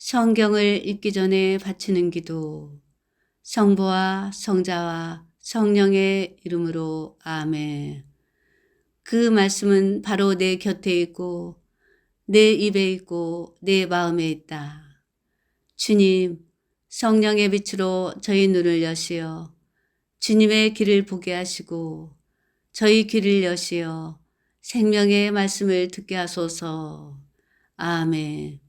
성경을 읽기 전에 바치는 기도. 성부와 성자와 성령의 이름으로 아멘. 그 말씀은 바로 내 곁에 있고 내 입에 있고 내 마음에 있다. 주님, 성령의 빛으로 저희 눈을 여시어 주님의 길을 보게 하시고 저희 귀를 여시어 생명의 말씀을 듣게 하소서. 아멘.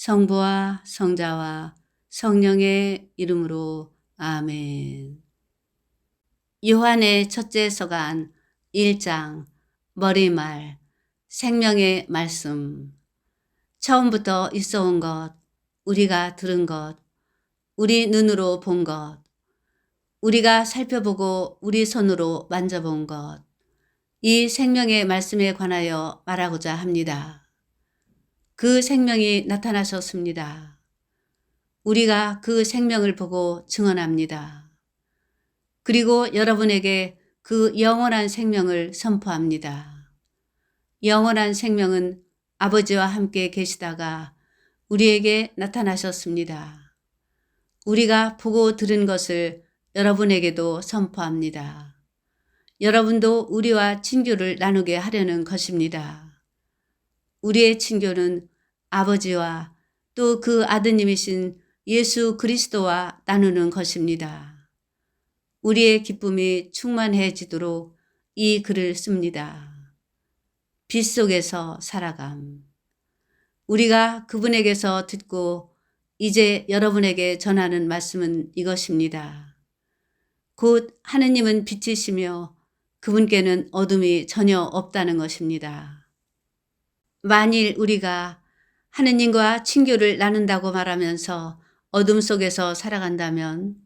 성부와 성자와 성령의 이름으로 아멘. 요한의 첫째 서간 1장 머리말 생명의 말씀. 처음부터 있어 온 것, 우리가 들은 것, 우리 눈으로 본 것, 우리가 살펴보고 우리 손으로 만져본 것, 이 생명의 말씀에 관하여 말하고자 합니다. 그 생명이 나타나셨습니다. 우리가 그 생명을 보고 증언합니다. 그리고 여러분에게 그 영원한 생명을 선포합니다. 영원한 생명은 아버지와 함께 계시다가 우리에게 나타나셨습니다. 우리가 보고 들은 것을 여러분에게도 선포합니다. 여러분도 우리와 친교를 나누게 하려는 것입니다. 우리의 친교는 아버지와 또 그 아드님이신 예수 그리스도와 나누는 것입니다. 우리의 기쁨이 충만해지도록 이 글을 씁니다. 빛 속에서 살아감. 우리가 그분에게서 듣고 이제 여러분에게 전하는 말씀은 이것입니다. 곧 하느님은 빛이시며 그분께는 어둠이 전혀 없다는 것입니다. 만일 우리가 하느님과 친교를 나눈다고 말하면서 어둠 속에서 살아간다면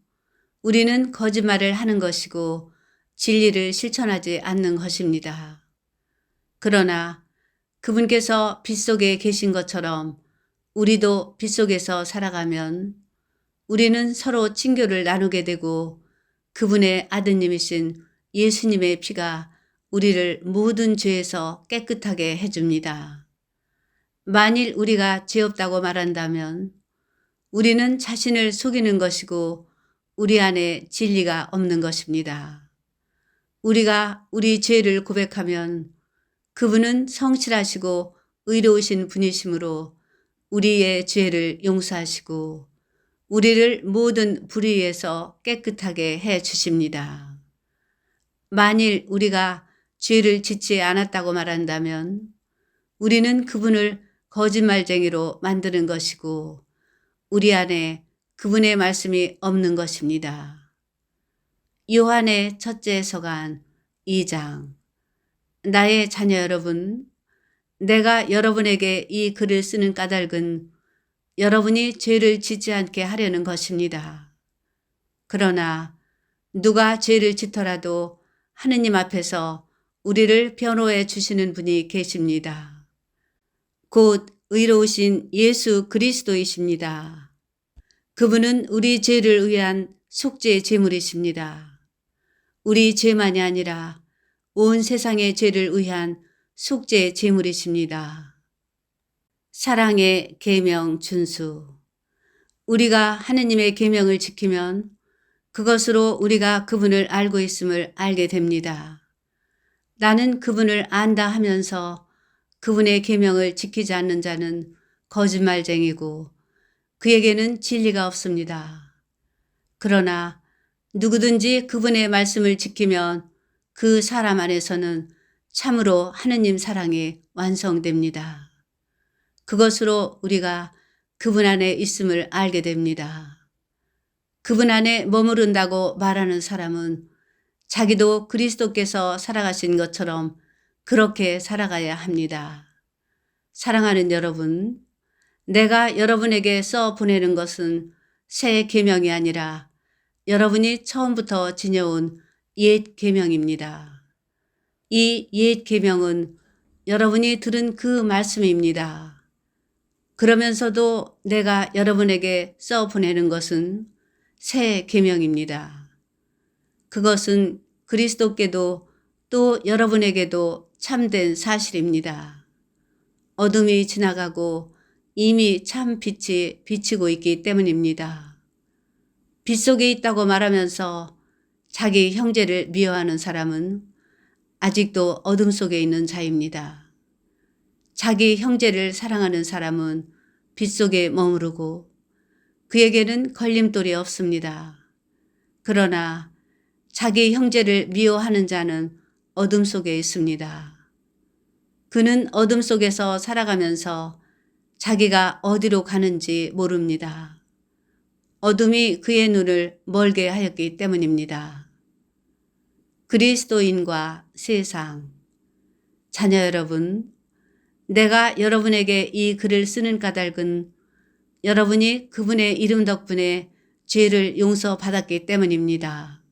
우리는 거짓말을 하는 것이고 진리를 실천하지 않는 것입니다. 그러나 그분께서 빛 속에 계신 것처럼 우리도 빛 속에서 살아가면 우리는 서로 친교를 나누게 되고 그분의 아드님이신 예수님의 피가 우리를 모든 죄에서 깨끗하게 해줍니다. 만일 우리가 죄 없다고 말한다면 우리는 자신을 속이는 것이고 우리 안에 진리가 없는 것입니다. 우리가 우리 죄를 고백하면 그분은 성실하시고 의로우신 분이시므로 우리의 죄를 용서하시고 우리를 모든 불의에서 깨끗하게 해 주십니다. 만일 우리가 죄를 짓지 않았다고 말한다면 우리는 그분을 거짓말쟁이로 만드는 것이고 우리 안에 그분의 말씀이 없는 것입니다. 요한의 첫째 서간 2장. 나의 자녀 여러분, 내가 여러분에게 이 글을 쓰는 까닭은 여러분이 죄를 짓지 않게 하려는 것입니다. 그러나 누가 죄를 짓더라도 하느님 앞에서 우리를 변호해 주시는 분이 계십니다. 곧 의로우신 예수 그리스도이십니다. 그분은 우리 죄를 위한 속죄 제물이십니다. 우리 죄만이 아니라 온 세상의 죄를 위한 속죄 제물이십니다. 사랑의 계명 준수. 우리가 하느님의 계명을 지키면 그것으로 우리가 그분을 알고 있음을 알게 됩니다. 나는 그분을 안다 하면서 그분의 계명을 지키지 않는 자는 거짓말쟁이고 그에게는 진리가 없습니다. 그러나 누구든지 그분의 말씀을 지키면 그 사람 안에서는 참으로 하느님 사랑이 완성됩니다. 그것으로 우리가 그분 안에 있음을 알게 됩니다. 그분 안에 머무른다고 말하는 사람은 자기도 그리스도께서 살아가신 것처럼 그렇게 살아가야 합니다. 사랑하는 여러분, 내가 여러분에게 써 보내는 것은 새 계명이 아니라 여러분이 처음부터 지녀온 옛 계명입니다. 이 옛 계명은 여러분이 들은 그 말씀입니다. 그러면서도 내가 여러분에게 써 보내는 것은 새 계명입니다. 그것은 그리스도께도 또 여러분에게도 참된 사실입니다. 어둠이 지나가고 이미 참 빛이 비치고 있기 때문입니다. 빛 속에 있다고 말하면서 자기 형제를 미워하는 사람은 아직도 어둠 속에 있는 자입니다. 자기 형제를 사랑하는 사람은 빛 속에 머무르고 그에게는 걸림돌이 없습니다. 그러나 자기 형제를 미워하는 자는 어둠 속에 있습니다. 그는 어둠 속에서 살아가면서 자기가 어디로 가는지 모릅니다. 어둠이 그의 눈을 멀게 하였기 때문입니다. 그리스도인과 세상. 자녀 여러분, 내가 여러분에게 이 글을 쓰는 까닭은 여러분이 그분의 이름 덕분에 죄를 용서받았기 때문입니다.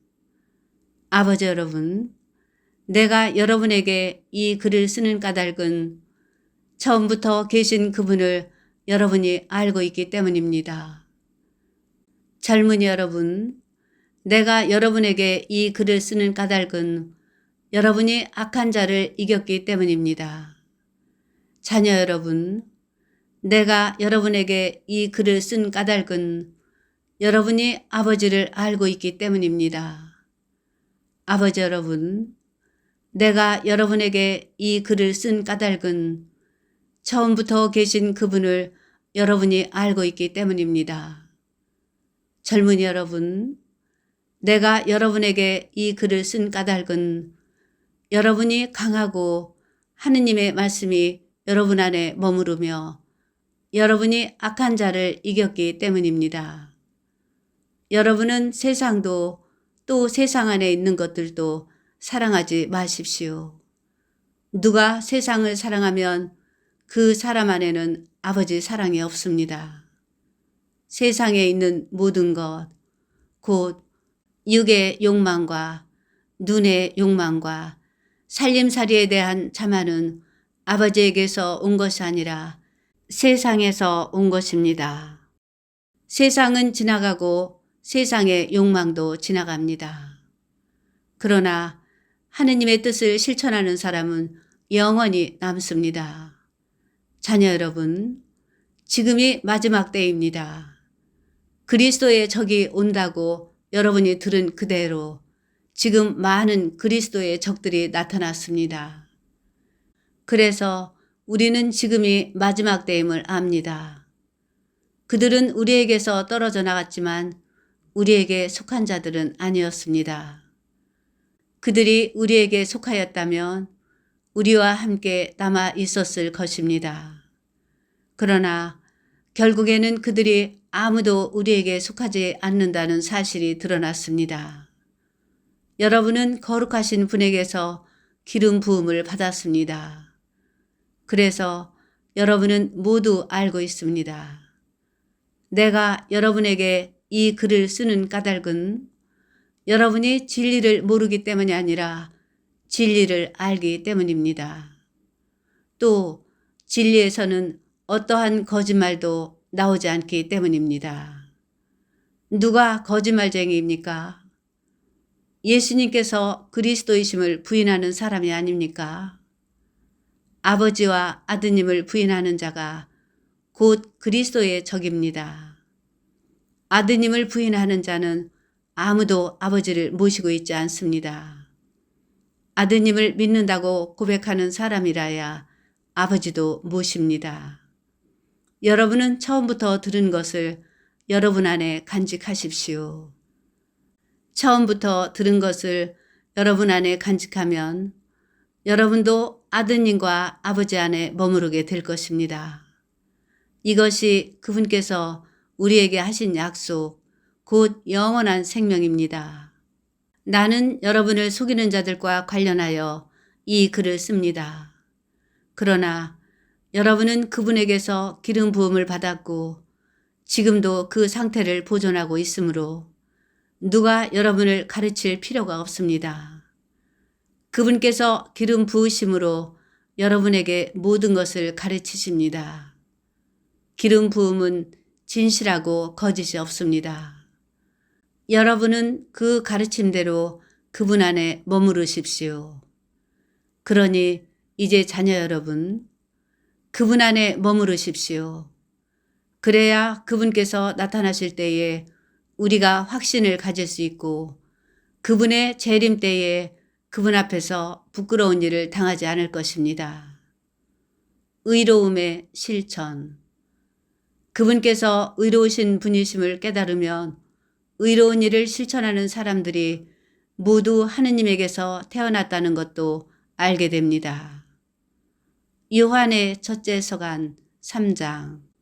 아버지 여러분, 내가 여러분에게 이 글을 쓰는 까닭은 처음부터 계신 그분을 여러분이 알고 있기 때문입니다. 젊은이 여러분, 내가 여러분에게 이 글을 쓰는 까닭은 여러분이 악한 자를 이겼기 때문입니다. 자녀 여러분, 내가 여러분에게 이 글을 쓴 까닭은 여러분이 아버지를 알고 있기 때문입니다. 아버지 여러분, 내가 여러분에게 이 글을 쓴 까닭은 처음부터 계신 그분을 여러분이 알고 있기 때문입니다. 젊은이 여러분, 내가 여러분에게 이 글을 쓴 까닭은 여러분이 강하고 하느님의 말씀이 여러분 안에 머무르며 여러분이 악한 자를 이겼기 때문입니다. 여러분은 세상도 또 세상 안에 있는 것들도 사랑하지 마십시오. 누가 세상을 사랑하면 그 사람 안에는 아버지 사랑이 없습니다. 세상에 있는 모든 것, 곧 육의 욕망과 눈의 욕망과 살림살이에 대한 자만은 아버지에게서 온 것이 아니라 세상에서 온 것입니다. 세상은 지나가고 세상의 욕망도 지나갑니다. 그러나 하느님의 뜻을 실천하는 사람은 영원히 남습니다. 자녀 여러분, 지금이 마지막 때입니다. 그리스도의 적이 온다고 여러분이 들은 그대로 지금 많은 그리스도의 적들이 나타났습니다. 그래서 우리는 지금이 마지막 때임을 압니다. 그들은 우리에게서 떨어져 나갔지만 우리에게 속한 자들은 아니었습니다. 그들이 우리에게 속하였다면 우리와 함께 남아 있었을 것입니다. 그러나 결국에는 그들이 아무도 우리에게 속하지 않는다는 사실이 드러났습니다. 여러분은 거룩하신 분에게서 기름 부음을 받았습니다. 그래서 여러분은 모두 알고 있습니다. 내가 여러분에게 이 글을 쓰는 까닭은 여러분이 진리를 모르기 때문이 아니라 진리를 알기 때문입니다. 또 진리에서는 어떠한 거짓말도 나오지 않기 때문입니다. 누가 거짓말쟁이입니까? 예수님께서 그리스도이심을 부인하는 사람이 아닙니까? 아버지와 아드님을 부인하는 자가 곧 그리스도의 적입니다. 아드님을 부인하는 자는 아무도 아버지를 모시고 있지 않습니다. 아드님을 믿는다고 고백하는 사람이라야 아버지도 모십니다. 여러분은 처음부터 들은 것을 여러분 안에 간직하십시오. 처음부터 들은 것을 여러분 안에 간직하면 여러분도 아드님과 아버지 안에 머무르게 될 것입니다. 이것이 그분께서 우리에게 하신 약속, 곧 영원한 생명입니다. 나는 여러분을 속이는 자들과 관련하여 이 글을 씁니다. 그러나 여러분은 그분에게서 기름 부음을 받았고 지금도 그 상태를 보존하고 있으므로 누가 여러분을 가르칠 필요가 없습니다. 그분께서 기름 부으심으로 여러분에게 모든 것을 가르치십니다. 기름 부음은 진실하고 거짓이 없습니다. 여러분은 그 가르침대로 그분 안에 머무르십시오. 그러니 이제 자녀 여러분, 그분 안에 머무르십시오. 그래야 그분께서 나타나실 때에 우리가 확신을 가질 수 있고 그분의 재림 때에 그분 앞에서 부끄러운 일을 당하지 않을 것입니다. 의로움의 실천. 그분께서 의로우신 분이심을 깨달으면 의로운 일을 실천하는 사람들이 모두 하느님에게서 태어났다는 것도 알게 됩니다. 요한의 첫째 서간 3장.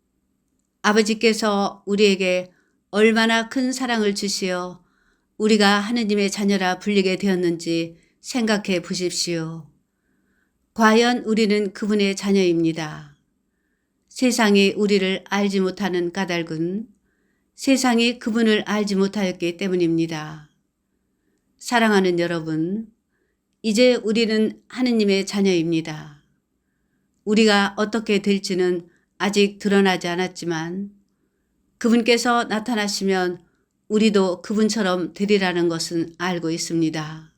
아버지께서 우리에게 얼마나 큰 사랑을 주시어 우리가 하느님의 자녀라 불리게 되었는지 생각해 보십시오. 과연 우리는 그분의 자녀입니다. 세상이 우리를 알지 못하는 까닭은 세상이 그분을 알지 못하였기 때문입니다. 사랑하는 여러분, 이제 우리는 하느님의 자녀입니다. 우리가 어떻게 될지는 아직 드러나지 않았지만 그분께서 나타나시면 우리도 그분처럼 되리라는 것은 알고 있습니다.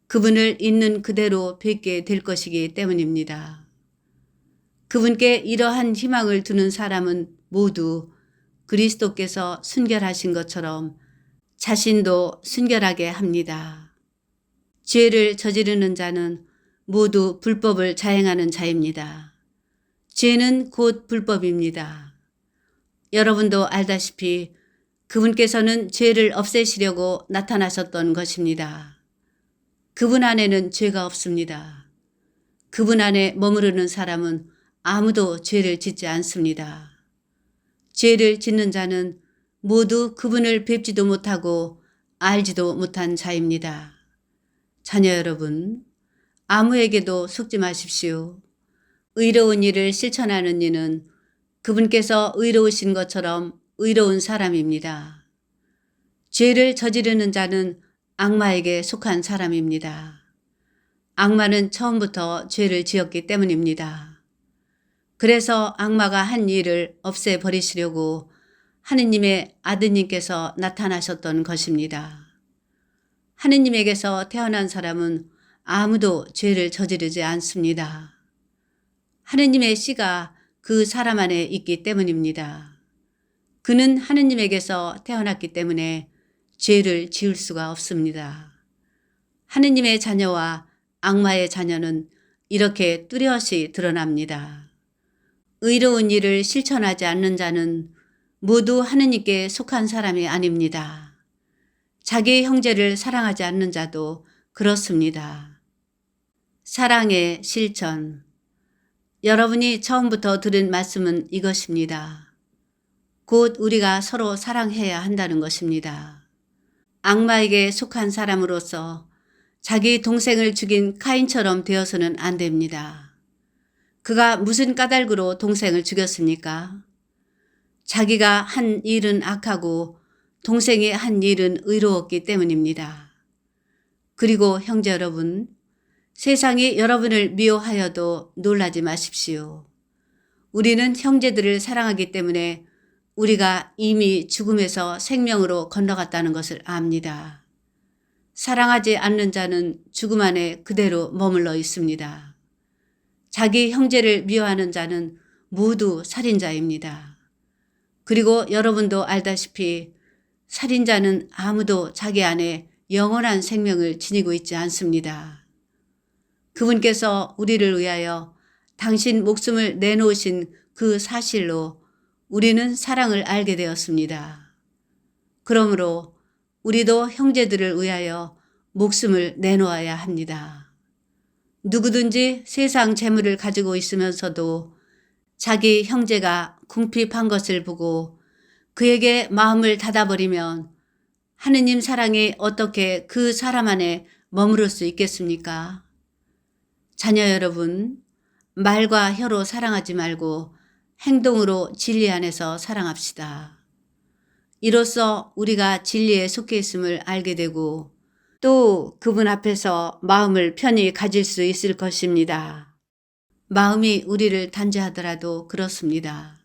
그분을 있는 그대로 뵙게 될 것이기 때문입니다. 그분께 이러한 희망을 두는 사람은 모두 그리스도께서 순결하신 것처럼 자신도 순결하게 합니다. 죄를 저지르는 자는 모두 불법을 자행하는 자입니다. 죄는 곧 불법입니다. 여러분도 알다시피 그분께서는 죄를 없애시려고 나타나셨던 것입니다. 그분 안에는 죄가 없습니다. 그분 안에 머무르는 사람은 아무도 죄를 짓지 않습니다. 죄를 짓는 자는 모두 그분을 뵙지도 못하고 알지도 못한 자입니다. 자녀 여러분, 아무에게도 속지 마십시오. 의로운 일을 실천하는 이는 그분께서 의로우신 것처럼 의로운 사람입니다. 죄를 저지르는 자는 악마에게 속한 사람입니다. 악마는 처음부터 죄를 지었기 때문입니다. 그래서 악마가 한 일을 없애버리시려고 하느님의 아드님께서 나타나셨던 것입니다. 하느님에게서 태어난 사람은 아무도 죄를 저지르지 않습니다. 하느님의 씨가 그 사람 안에 있기 때문입니다. 그는 하느님에게서 태어났기 때문에 죄를 지을 수가 없습니다. 하느님의 자녀와 악마의 자녀는 이렇게 뚜렷이 드러납니다. 의로운 일을 실천하지 않는 자는 모두 하느님께 속한 사람이 아닙니다. 자기 형제를 사랑하지 않는 자도 그렇습니다. 사랑의 실천. 여러분이 처음부터 들은 말씀은 이것입니다. 곧 우리가 서로 사랑해야 한다는 것입니다. 악마에게 속한 사람으로서 자기 동생을 죽인 카인처럼 되어서는 안 됩니다. 그가 무슨 까닭으로 동생을 죽였습니까? 자기가 한 일은 악하고 동생이 한 일은 의로웠기 때문입니다. 그리고 형제 여러분, 세상이 여러분을 미워하여도 놀라지 마십시오. 우리는 형제들을 사랑하기 때문에 우리가 이미 죽음에서 생명으로 건너갔다는 것을 압니다. 사랑하지 않는 자는 죽음 안에 그대로 머물러 있습니다. 자기 형제를 미워하는 자는 모두 살인자입니다. 그리고 여러분도 알다시피 살인자는 아무도 자기 안에 영원한 생명을 지니고 있지 않습니다. 그분께서 우리를 위하여 당신 목숨을 내놓으신 그 사실로 우리는 사랑을 알게 되었습니다. 그러므로 우리도 형제들을 위하여 목숨을 내놓아야 합니다. 누구든지 세상 재물을 가지고 있으면서도 자기 형제가 궁핍한 것을 보고 그에게 마음을 닫아버리면 하느님 사랑이 어떻게 그 사람 안에 머무를 수 있겠습니까? 자녀 여러분, 말과 혀로 사랑하지 말고 행동으로 진리 안에서 사랑합시다. 이로써 우리가 진리에 속해 있음을 알게 되고 또 그분 앞에서 마음을 편히 가질 수 있을 것입니다. 마음이 우리를 단죄하더라도 그렇습니다.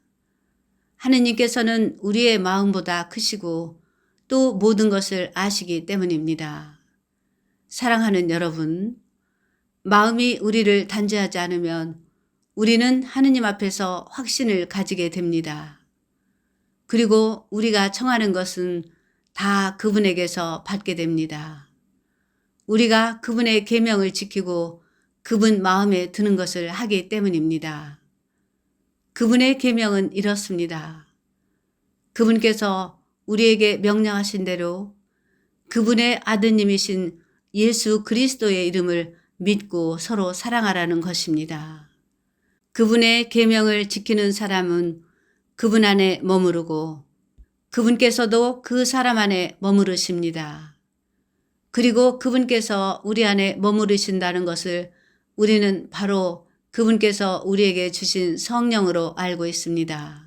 하느님께서는 우리의 마음보다 크시고 또 모든 것을 아시기 때문입니다. 사랑하는 여러분, 마음이 우리를 단죄하지 않으면 우리는 하느님 앞에서 확신을 가지게 됩니다. 그리고 우리가 청하는 것은 다 그분에게서 받게 됩니다. 우리가 그분의 계명을 지키고 그분 마음에 드는 것을 하기 때문입니다. 그분의 계명은 이렇습니다. 그분께서 우리에게 명령하신 대로 그분의 아드님이신 예수 그리스도의 이름을 믿고 서로 사랑하라는 것입니다. 그분의 계명을 지키는 사람은 그분 안에 머무르고 그분께서도 그 사람 안에 머무르십니다. 그리고 그분께서 우리 안에 머무르신다는 것을 우리는 바로 그분께서 우리에게 주신 성령으로 알고 있습니다.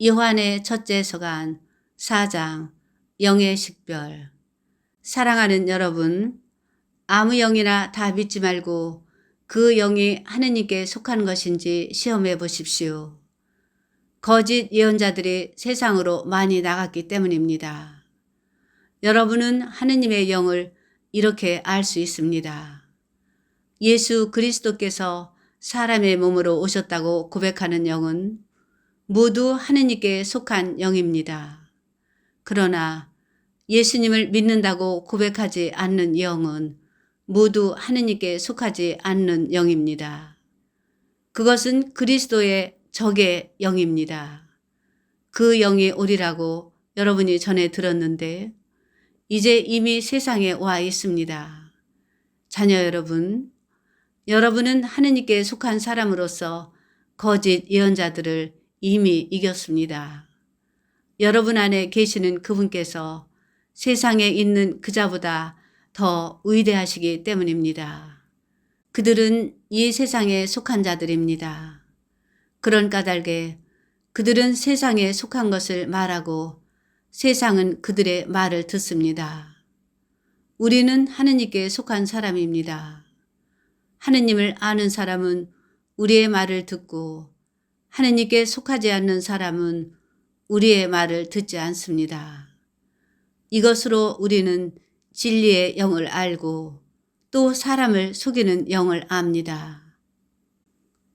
요한의 첫째 서간 4장 영의 식별. 사랑하는 여러분, 아무 영이나 다 믿지 말고 그 영이 하느님께 속한 것인지 시험해 보십시오. 거짓 예언자들이 세상으로 많이 나갔기 때문입니다. 여러분은 하느님의 영을 이렇게 알 수 있습니다. 예수 그리스도께서 사람의 몸으로 오셨다고 고백하는 영은 모두 하느님께 속한 영입니다. 그러나 예수님을 믿는다고 고백하지 않는 영은 모두 하느님께 속하지 않는 영입니다. 그것은 그리스도의 적의 영입니다. 그 영이 오리라고 여러분이 전에 들었는데 이제 이미 세상에 와 있습니다. 자녀 여러분, 여러분은 하느님께 속한 사람으로서 거짓 예언자들을 이미 이겼습니다. 여러분 안에 계시는 그분께서 세상에 있는 그자보다 더 위대하시기 때문입니다. 그들은 이 세상에 속한 자들입니다. 그런 까닭에 그들은 세상에 속한 것을 말하고 세상은 그들의 말을 듣습니다. 우리는 하느님께 속한 사람입니다. 하느님을 아는 사람은 우리의 말을 듣고 하느님께 속하지 않는 사람은 우리의 말을 듣지 않습니다. 이것으로 우리는 진리의 영을 알고 또 사람을 속이는 영을 압니다.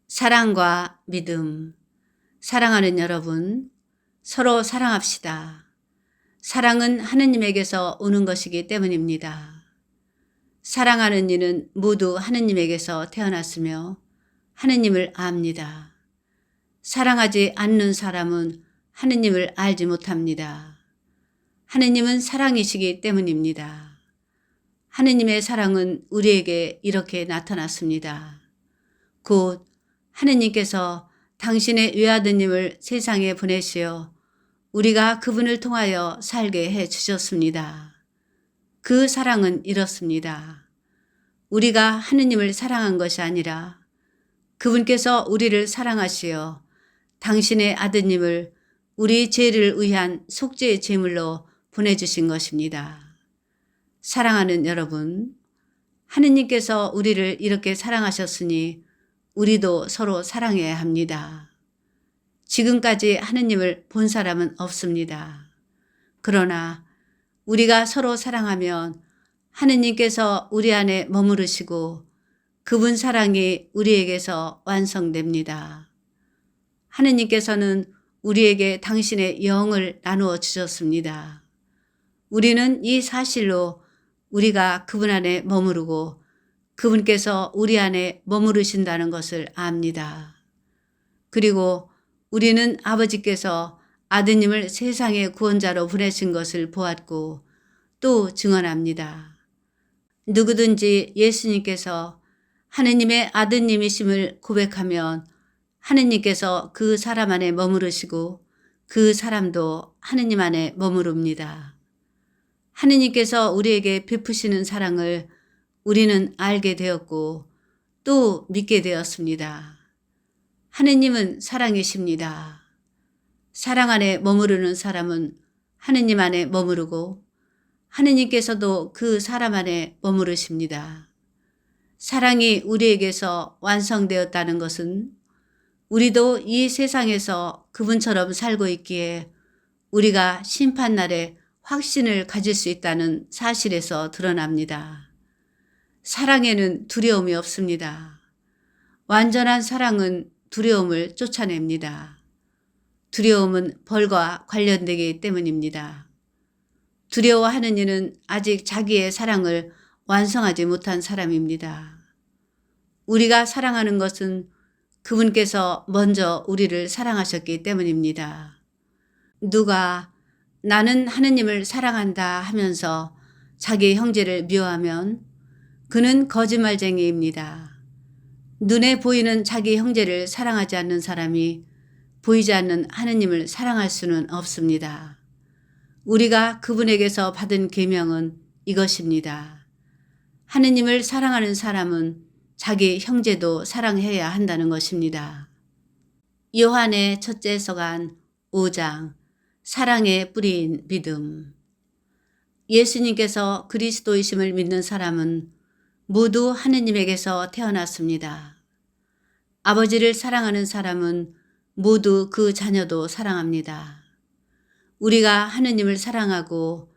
사랑과 믿음. 사랑하는 여러분, 서로 사랑합시다. 사랑은 하느님에게서 오는 것이기 때문입니다. 사랑하는 이는 모두 하느님에게서 태어났으며 하느님을 압니다. 사랑하지 않는 사람은 하느님을 알지 못합니다. 하느님은 사랑이시기 때문입니다. 하느님의 사랑은 우리에게 이렇게 나타났습니다. 곧 하느님께서 당신의 외아드님을 세상에 보내시어 우리가 그분을 통하여 살게 해 주셨습니다. 그 사랑은 이렇습니다. 우리가 하느님을 사랑한 것이 아니라 그분께서 우리를 사랑하시어 당신의 아드님을 우리 죄를 위한 속죄의 제물로 보내주신 것입니다. 사랑하는 여러분, 하느님께서 우리를 이렇게 사랑하셨으니 우리도 서로 사랑해야 합니다. 지금까지 하느님을 본 사람은 없습니다. 그러나 우리가 서로 사랑하면 하느님께서 우리 안에 머무르시고 그분 사랑이 우리에게서 완성됩니다. 하느님께서는 우리에게 당신의 영을 나누어 주셨습니다. 우리는 이 사실로 우리가 그분 안에 머무르고 그분께서 우리 안에 머무르신다는 것을 압니다. 그리고 우리는 아버지께서 아드님을 세상의 구원자로 보내신 것을 보았고 또 증언합니다. 누구든지 예수님께서 하느님의 아드님이심을 고백하면 하느님께서 그 사람 안에 머무르시고 그 사람도 하느님 안에 머무릅니다. 하느님께서 우리에게 베푸시는 사랑을 우리는 알게 되었고 또 믿게 되었습니다. 하느님은 사랑이십니다. 사랑 안에 머무르는 사람은 하느님 안에 머무르고 하느님께서도 그 사람 안에 머무르십니다. 사랑이 우리에게서 완성되었다는 것은 우리도 이 세상에서 그분처럼 살고 있기에 우리가 심판날에 확신을 가질 수 있다는 사실에서 드러납니다. 사랑에는 두려움이 없습니다. 완전한 사랑은 두려움을 쫓아냅니다. 두려움은 벌과 관련되기 때문입니다. 두려워하는 이는 아직 자기의 사랑을 완성하지 못한 사람입니다. 우리가 사랑하는 것은 그분께서 먼저 우리를 사랑하셨기 때문입니다. 누가 나는 하느님을 사랑한다 하면서 자기 형제를 미워하면 그는 거짓말쟁이입니다. 눈에 보이는 자기 형제를 사랑하지 않는 사람이 보이지 않는 하느님을 사랑할 수는 없습니다. 우리가 그분에게서 받은 계명은 이것입니다. 하느님을 사랑하는 사람은 자기 형제도 사랑해야 한다는 것입니다. 요한의 첫째 서간 5장 사랑의 뿌리인 믿음. 예수님께서 그리스도이심을 믿는 사람은 모두 하느님에게서 태어났습니다. 아버지를 사랑하는 사람은 모두 그 자녀도 사랑합니다. 우리가 하느님을 사랑하고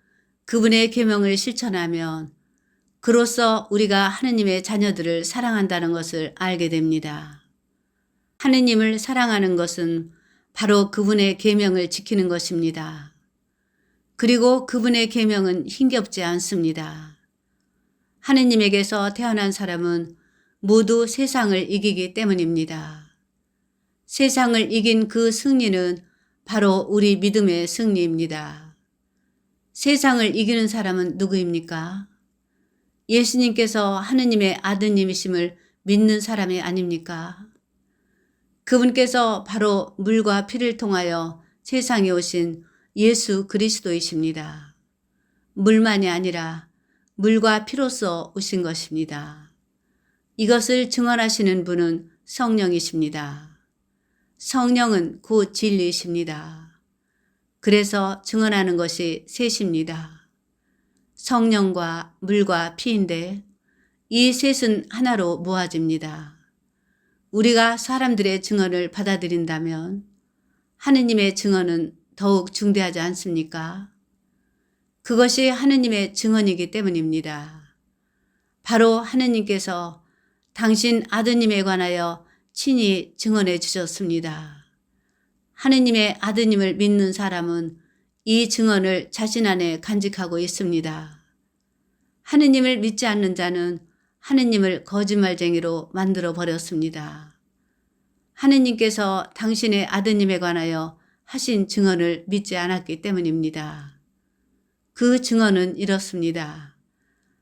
그분의 계명을 실천하면 그로써 우리가 하느님의 자녀들을 사랑한다는 것을 알게 됩니다. 하느님을 사랑하는 것은 바로 그분의 계명을 지키는 것입니다. 그리고 그분의 계명은 힘겹지 않습니다. 하느님에게서 태어난 사람은 모두 세상을 이기기 때문입니다. 세상을 이긴 그 승리는 바로 우리 믿음의 승리입니다. 세상을 이기는 사람은 누구입니까? 예수님께서 하느님의 아드님이심을 믿는 사람이 아닙니까? 그분께서 바로 물과 피를 통하여 세상에 오신 예수 그리스도이십니다. 물만이 아니라 물과 피로써 오신 것입니다. 이것을 증언하시는 분은 성령이십니다. 성령은 곧 진리이십니다. 그래서 증언하는 것이 셋입니다. 성령과 물과 피인데 이 셋은 하나로 모아집니다. 우리가 사람들의 증언을 받아들인다면 하느님의 증언은 더욱 중대하지 않습니까? 그것이 하느님의 증언이기 때문입니다. 바로 하느님께서 당신 아드님에 관하여 친히 증언해 주셨습니다. 하느님의 아드님을 믿는 사람은 이 증언을 자신 안에 간직하고 있습니다. 하느님을 믿지 않는 자는 하느님을 거짓말쟁이로 만들어 버렸습니다. 하느님께서 당신의 아드님에 관하여 하신 증언을 믿지 않았기 때문입니다. 그 증언은 이렇습니다.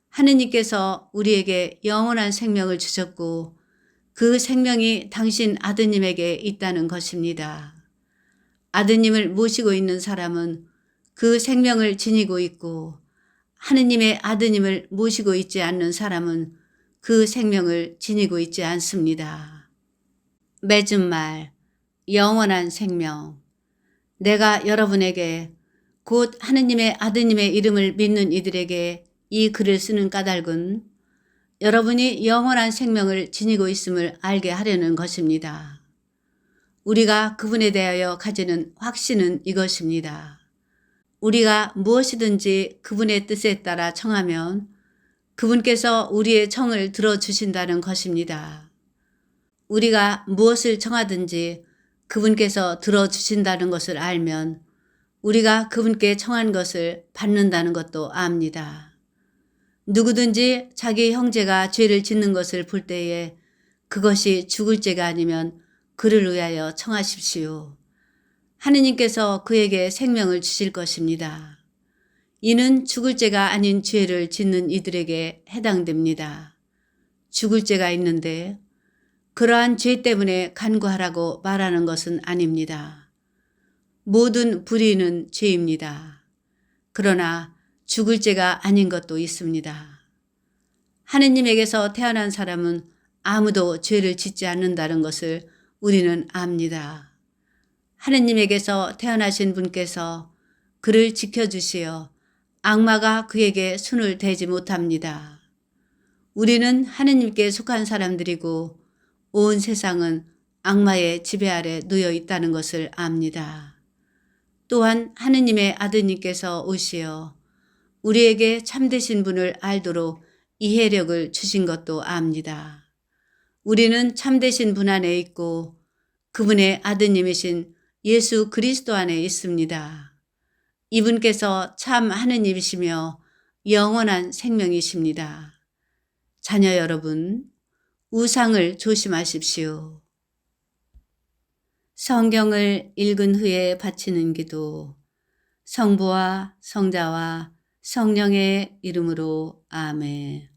하느님께서 우리에게 영원한 생명을 주셨고 그 생명이 당신 아드님에게 있다는 것입니다. 아드님을 모시고 있는 사람은 그 생명을 지니고 있고 하느님의 아드님을 모시고 있지 않는 사람은 그 생명을 지니고 있지 않습니다. 맺은 말, 영원한 생명. 내가 여러분에게 곧 하느님의 아드님의 이름을 믿는 이들에게 이 글을 쓰는 까닭은 여러분이 영원한 생명을 지니고 있음을 알게 하려는 것입니다. 우리가 그분에 대하여 가지는 확신은 이것입니다. 우리가 무엇이든지 그분의 뜻에 따라 청하면 그분께서 우리의 청을 들어주신다는 것입니다. 우리가 무엇을 청하든지 그분께서 들어주신다는 것을 알면 우리가 그분께 청한 것을 받는다는 것도 압니다. 누구든지 자기 형제가 죄를 짓는 것을 볼 때에 그것이 죽을 죄가 아니면 그를 위하여 청하십시오. 하느님께서 그에게 생명을 주실 것입니다. 이는 죽을 죄가 아닌 죄를 짓는 이들에게 해당됩니다. 죽을 죄가 있는데 그러한 죄 때문에 간구하라고 말하는 것은 아닙니다. 모든 불의는 죄입니다. 그러나 죽을 죄가 아닌 것도 있습니다. 하느님에게서 태어난 사람은 아무도 죄를 짓지 않는다는 것을 우리는 압니다. 하느님에게서 태어나신 분께서 그를 지켜주시어 악마가 그에게 손을 대지 못합니다. 우리는 하느님께 속한 사람들이고 온 세상은 악마의 지배 아래 놓여 있다는 것을 압니다. 또한 하느님의 아드님께서 오시어 우리에게 참되신 분을 알도록 이해력을 주신 것도 압니다. 우리는 참되신 분 안에 있고 그분의 아드님이신 예수 그리스도 안에 있습니다. 이분께서 참 하느님이시며 영원한 생명이십니다. 자녀 여러분, 우상을 조심하십시오. 성경을 읽은 후에 바치는 기도. 성부와 성자와 성령의 이름으로 아멘.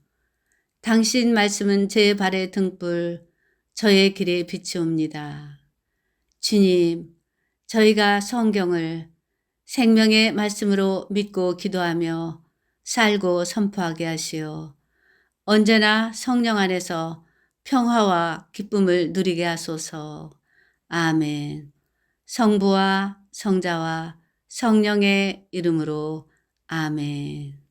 당신 말씀은 제 발의 등불, 저의 길에 비추옵니다. 주님, 저희가 성경을 생명의 말씀으로 믿고 기도하며 살고 선포하게 하시어 언제나 성령 안에서 평화와 기쁨을 누리게 하소서. 아멘. 성부와 성자와 성령의 이름으로 아멘.